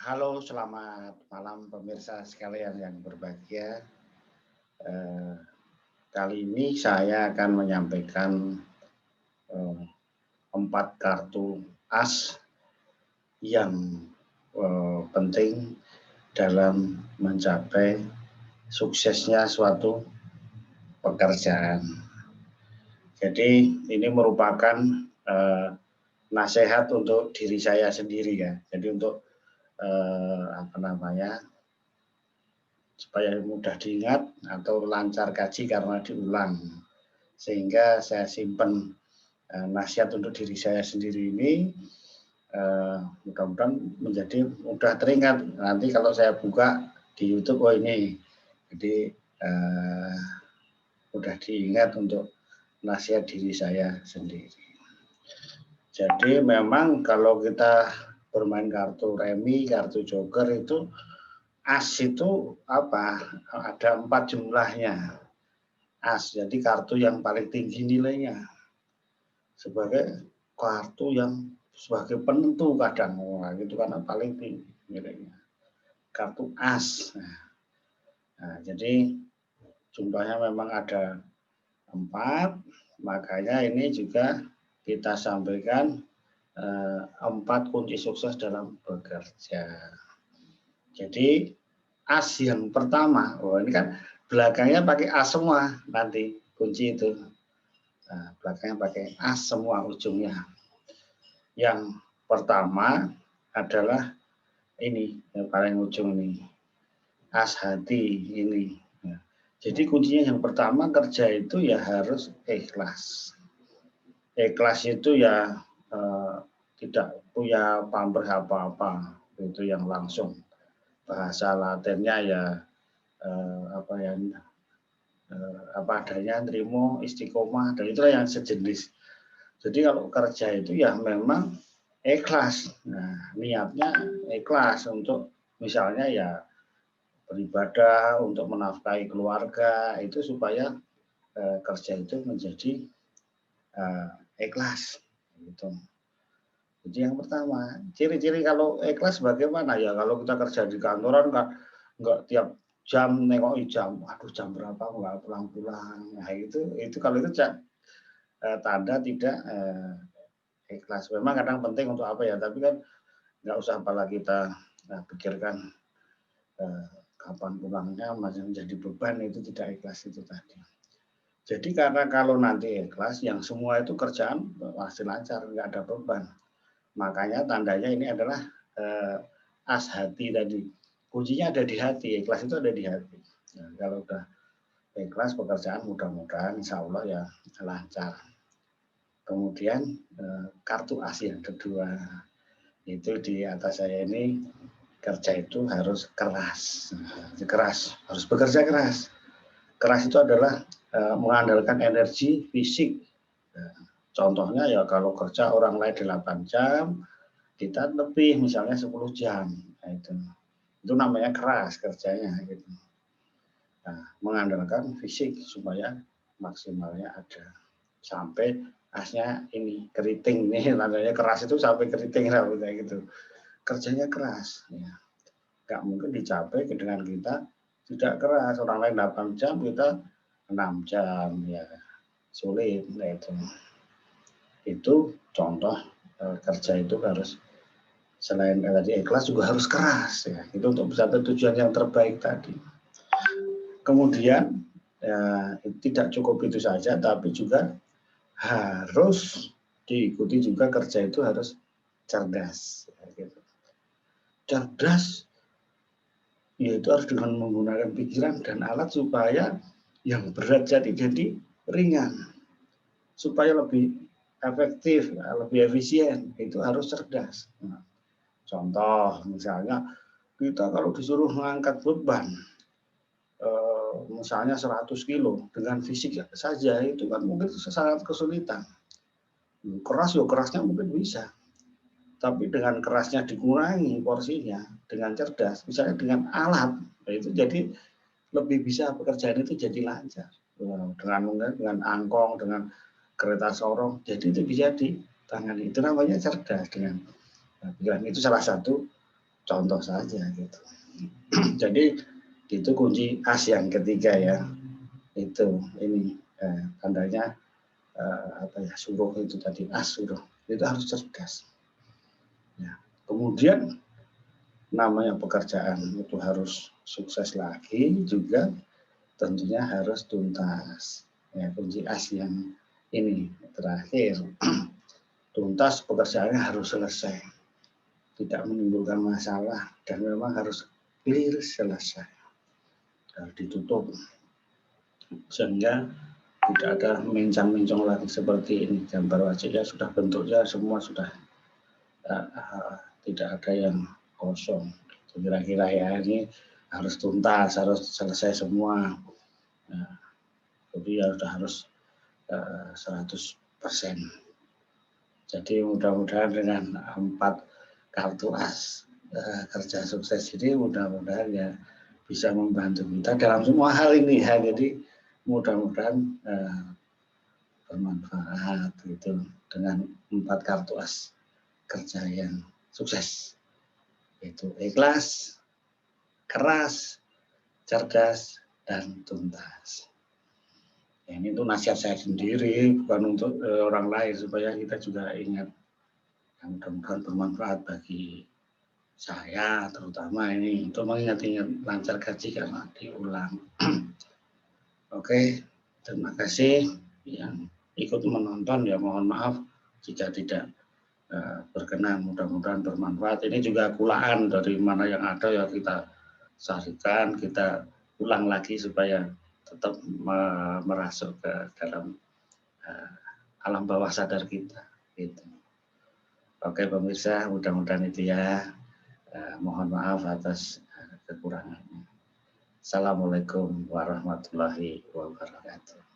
Halo, selamat malam pemirsa sekalian yang berbahagia. Eh, Kali ini saya akan menyampaikan eh, 4 kartu as yang penting dalam mencapai suksesnya suatu pekerjaan. Jadi ini merupakan nasihat untuk diri saya sendiri ya. Jadi untuk supaya mudah diingat atau lancar kaji karena diulang, sehingga saya simpan nasihat untuk diri saya sendiri ini mudah-mudahan menjadi mudah teringat. Nanti kalau saya buka di YouTube, oh ini, jadi mudah diingat untuk nasihat diri saya sendiri. Jadi memang kalau kita bermain kartu remi, kartu joker itu as itu apa? Ada 4 jumlahnya. As, jadi kartu yang paling tinggi nilainya. Sebagai kartu yang sebagai penentu kadang, gitu kan paling tinggi nilainya. Kartu as. Nah, jadi jumlahnya memang ada 4, makanya ini juga kita sampaikan 4 kunci sukses dalam bekerja. Jadi as yang pertama, ini kan belakangnya pakai as semua nanti kunci itu. Nah, belakangnya pakai as semua ujungnya. Yang pertama adalah ini, yang paling ujung ini, as hati ini. Jadi kuncinya yang pertama, kerja itu ya harus ikhlas. Ikhlas itu ya tidak punya pamrih apa-apa, itu yang langsung. Bahasa Latinnya ya apa adanya, trimo, istiqomah, dan itulah yang sejenis. Jadi kalau kerja itu ya memang ikhlas. Nah, niatnya ikhlas untuk misalnya ya beribadah, untuk menafkahi keluarga, itu supaya kerja itu menjadi ikhlas. Gitu. Jadi yang pertama, ciri-ciri kalau ikhlas bagaimana ya? Kalau kita kerja di kantoran nggak tiap jam nengok jam, aduh jam berapa nggak pulang-pulang. Nah itu kalau itu tanda tidak ikhlas. Memang kadang penting untuk apa ya, tapi kan nggak usah apalah kita pikirkan kapan pulangnya masih menjadi beban, itu tidak ikhlas itu tadi. Jadi karena kalau nanti ikhlas, yang semua itu kerjaan pasti lancar, nggak ada beban. Makanya tandanya ini adalah as hati tadi. Kuncinya ada di hati, ikhlas itu ada di hati. Nah, kalau udah ikhlas pekerjaan mudah-mudahan insya Allah ya lancar. Kemudian kartu as yang kedua, itu di atas saya ini, kerja itu harus keras. Keras, harus bekerja keras. Keras itu adalah mengandalkan energi fisik. Contohnya ya kalau kerja orang lain 8 jam, kita lebih misalnya 10 jam. Nah, itu namanya keras kerjanya gitu. Nah, mengandalkan fisik supaya maksimalnya ada. Sampai asnya ini keriting nih, tandanya keras itu sampai keriting lah gitu. Kerjanya keras ya. Nggak mungkin dicapai dengan kita tidak keras. Orang lain 8 jam, kita 6 jam ya. Sulit gitu. Itu contoh kerja itu harus selain tadi ikhlas juga harus keras ya. Itu untuk mencapai tujuan yang terbaik tadi. Kemudian ya, tidak cukup itu saja, tapi juga harus diikuti juga kerja itu harus cerdas. Ya, gitu. Cerdas yaitu harus dengan menggunakan pikiran dan alat supaya yang berat jadi ringan, supaya lebih efektif, lebih efisien, itu harus cerdas. Nah, contoh misalnya kita kalau disuruh mengangkat beban misalnya 100 kilo dengan fisik saja, itu kan mungkin sangat kesulitan. Keras ya kerasnya mungkin bisa, tapi dengan kerasnya dikurangi porsinya dengan cerdas, misalnya dengan alat, itu jadi lebih bisa pekerjaan itu jadi lancar. Dengan angkong, dengan kereta sorong, jadi itu bisa ditangani. Itu namanya cerdas dengan pikiran. Itu salah satu contoh saja gitu. Jadi itu kunci as yang ketiga ya, itu ini tandanya apa ya, suruh itu tadi, as suruh itu harus cerdas ya. Kemudian namanya pekerjaan itu harus sukses lagi juga, tentunya harus tuntas ya, kunci as yang ini terakhir. Tuntas, pekerjaannya harus selesai, tidak menimbulkan masalah, dan memang harus clear, selesai, harus ditutup sehingga tidak ada mencang-mencong lagi seperti ini. Gambar wajibnya sudah, bentuknya semua sudah tidak ada yang kosong. Kira-kira ya, ini harus tuntas, harus selesai semua. Nah, jadi ya sudah harus 100%. Jadi mudah-mudahan dengan 4 kartu as kerja sukses ini mudah-mudahan ya bisa membantu kita dalam semua hal ini ya. Jadi mudah-mudahan bermanfaat gitu dengan 4 kartu as kerja yang sukses, yaitu ikhlas, keras, cerdas, dan tuntas. Ya, ini tuh nasihat saya sendiri, bukan untuk orang lain, supaya kita juga ingat. Yang mudah-mudahan bermanfaat bagi saya, terutama ini untuk mengingat-ingat lancar gaji karena diulang. Oke, terima kasih yang ikut menonton, ya mohon maaf jika tidak berkenan, mudah-mudahan bermanfaat. Ini juga kulaan dari mana yang ada ya kita sarikan, kita ulang lagi supaya tetap merasuk ke dalam alam bawah sadar kita. Gitu. Oke pemirsa, mudah-mudahan itu ya. Mohon maaf atas kekurangannya. Assalamualaikum warahmatullahi wabarakatuh.